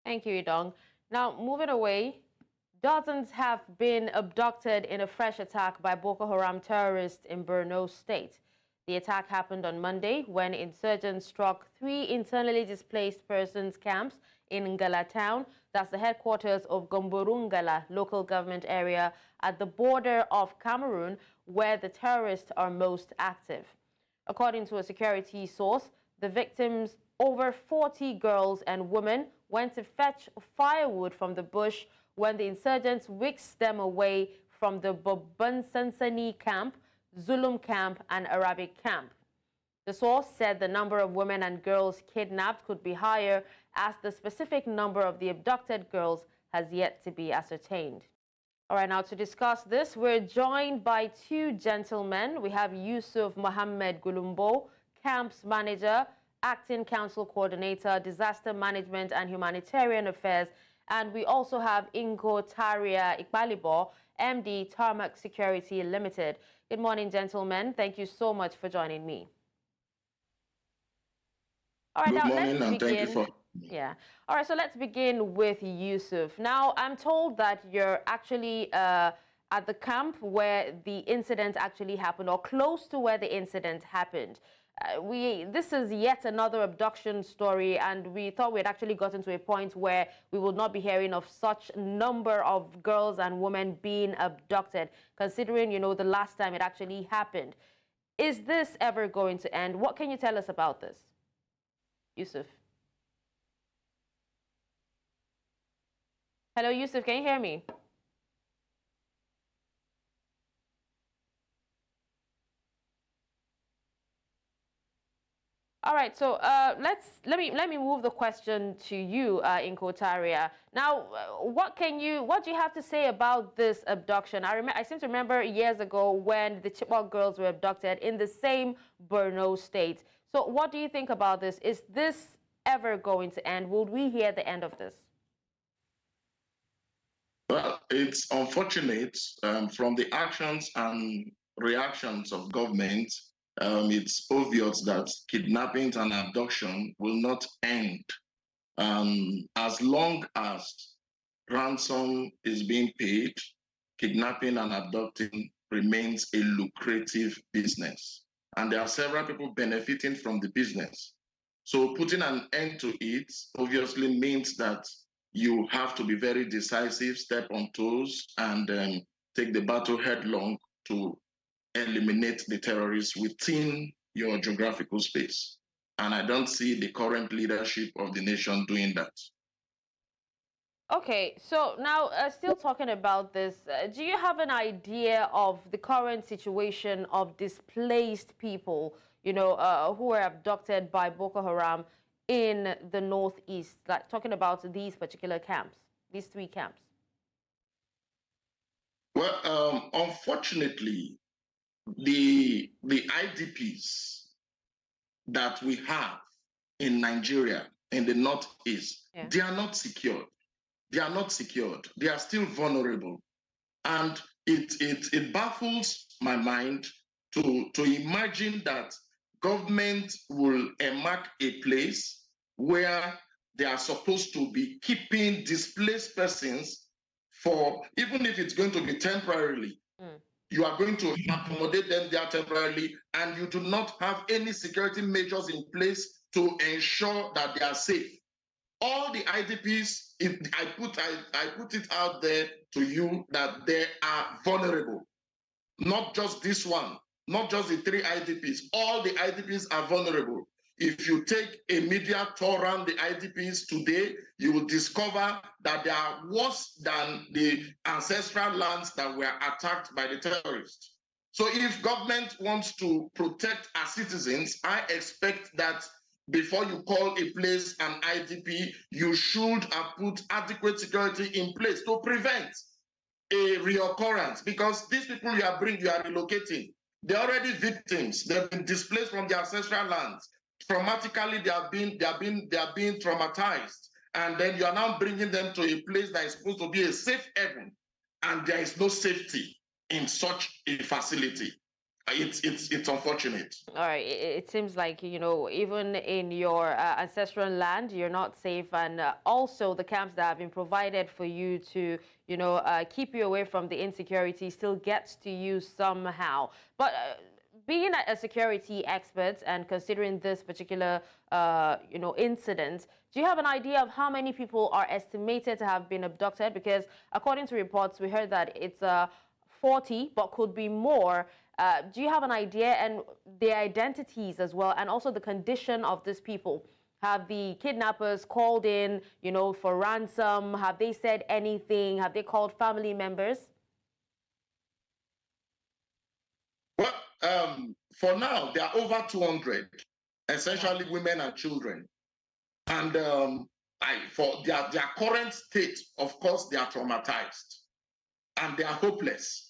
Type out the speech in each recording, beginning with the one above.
Thank you, Idong. Now, moving away, dozens have been abducted in a fresh attack by Boko Haram terrorists in Borno State. The attack happened on Monday when insurgents struck 3 internally displaced persons camps in Ngala town. That's the headquarters of Ngala local government area at the border of Cameroon, where the terrorists are most active. According to a security source, the victims, over 40 girls and women, went to fetch firewood from the bush when the insurgents whisked them away from the Babban Sansani camp, Zulum camp, and Arabic camp. The source said the number of women and girls kidnapped could be higher, as the specific number of the abducted girls has yet to be ascertained. All right, now to discuss this, we're joined by 2 gentlemen. We have Yusuf Mohammed Gulumbo, Camps Manager, Acting Council Coordinator, Disaster Management and Humanitarian Affairs. And we also have Inko-Tariah Ipalibo, MD, Tarmac Security Limited. Good morning, gentlemen. Thank you so much for joining me. All right, Good now morning, let's begin. Thank you for... Yeah. All right, so let's begin with Yusuf. Now, I'm told that you're actually at the camp where the incident actually happened, or close to where the incident happened. This is yet another abduction story, and we thought we had actually gotten to a point where we would not be hearing of such number of girls and women being abducted, considering, you know, the last time it actually happened. Is this ever going to end? What can you tell us about this, Yusuf? Hello, Yusuf, can you hear me? All right, so let me move the question to you, Inko-Tariah. Now, what do you have to say about this abduction? I seem to remember years ago when the Chibok girls were abducted in the same Borno State. So, what do you think about this? Is this ever going to end? Will we hear the end of this? Well, it's unfortunate from the actions and reactions of government. It's obvious that kidnapping and abduction will not end as long as ransom is being paid. Kidnapping and abducting remains a lucrative business, and there are several people benefiting from the business. So putting an end to it obviously means that you have to be very decisive, step on toes, and take the battle headlong to eliminate the terrorists within your geographical space. And I don't see the current leadership of the nation doing that. Okay, so now still talking about this, do you have an idea of the current situation of displaced people, you know, who were abducted by Boko Haram in the northeast, like talking about these particular camps, these 3 camps? Well, unfortunately, the IDPs that we have in Nigeria, in the northeast, they are not secured. They are not secured. They are still vulnerable. And it baffles my mind to imagine that government will enact a place where they are supposed to be keeping displaced persons for, even if it's going to be temporarily, you are going to accommodate them there temporarily, and you do not have any security measures in place to ensure that they are safe. All the IDPs, I put it out there to you that they are vulnerable. Not just this one, not just the 3 IDPs. All the IDPs are vulnerable. If you take a media tour around the IDPs today, you will discover that they are worse than the ancestral lands that were attacked by the terrorists. So if government wants to protect our citizens, I expect that before you call a place an IDP, you should have put adequate security in place to prevent a reoccurrence, because these people you are relocating, they're already victims. They've been displaced from their ancestral lands. Traumatically, they are being traumatized, and then you are now bringing them to a place that is supposed to be a safe haven, and there is no safety in such a facility. it's unfortunate. All right, it seems like, even in your ancestral land, you're not safe. And also the camps that have been provided for you to, keep you away from the insecurity still gets to you somehow. But being a security expert and considering this particular, incident, do you have an idea of how many people are estimated to have been abducted? Because according to reports, we heard that it's 40, but could be more. Do you have an idea, and their identities as well, and also the condition of these people? Have the kidnappers called in, for ransom? Have they said anything? Have they called family members? Well, for now, there are over 200, essentially women and children. And for their current state, of course, they are traumatized and they are hopeless.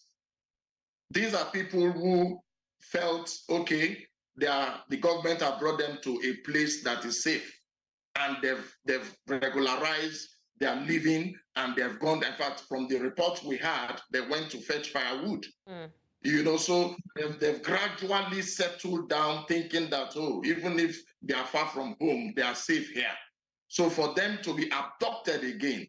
These are people who felt, okay, the government have brought them to a place that is safe, and they've regularized their living, and they've gone. In fact, from the reports we had, they went to fetch firewood. So they've gradually settled down, thinking that, oh, even if they are far from home, they are safe here. So for them to be abducted again,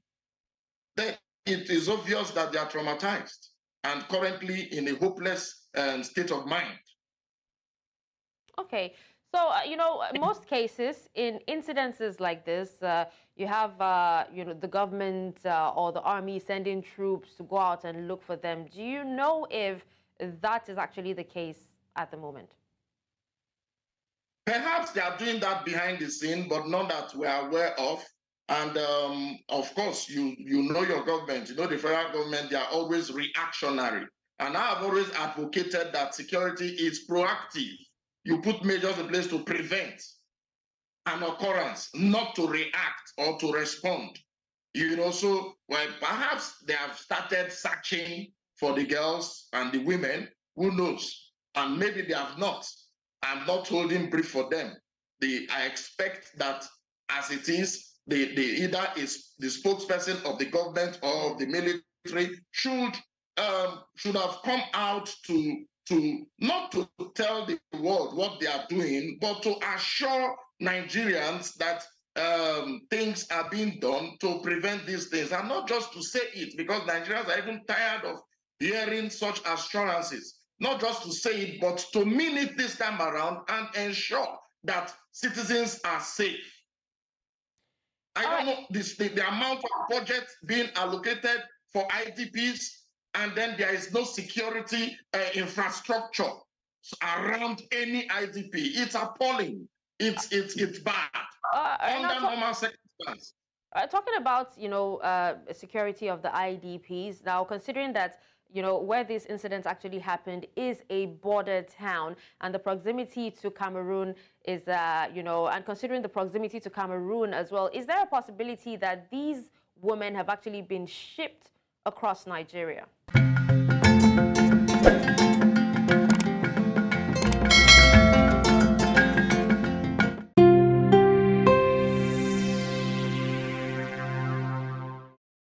then it is obvious that they are traumatized and currently in a hopeless state of mind. Okay. So, most cases in incidences like this, you have, the government or the army sending troops to go out and look for them. Do you know if that is actually the case at the moment? Perhaps they are doing that behind the scene, but not that we are aware of. And of course, you know your government, the federal government, they are always reactionary. And I have always advocated that security is proactive. You put measures in place to prevent an occurrence, not to react or to respond. So perhaps they have started searching for the girls and the women, who knows? And maybe they have not. I'm not holding brief for them. I expect that as it is, either is the spokesperson of the government or of the military should have come out to not to tell the world what they are doing, but to assure Nigerians that things are being done to prevent these things, and not just to say it, because Nigerians are even tired of hearing such assurances. Not just to say it, but to mean it this time around and ensure that citizens are safe. I don't know the amount of budget being allocated for IDPs, and then there is no security infrastructure around any IDP. It's appalling. It's bad under normal circumstances. Talking about security of the IDPs now, considering that where these incidents actually happened is a border town, and the proximity to Cameroon is, and considering the proximity to Cameroon as well, is there a possibility that these women have actually been shipped across Nigeria?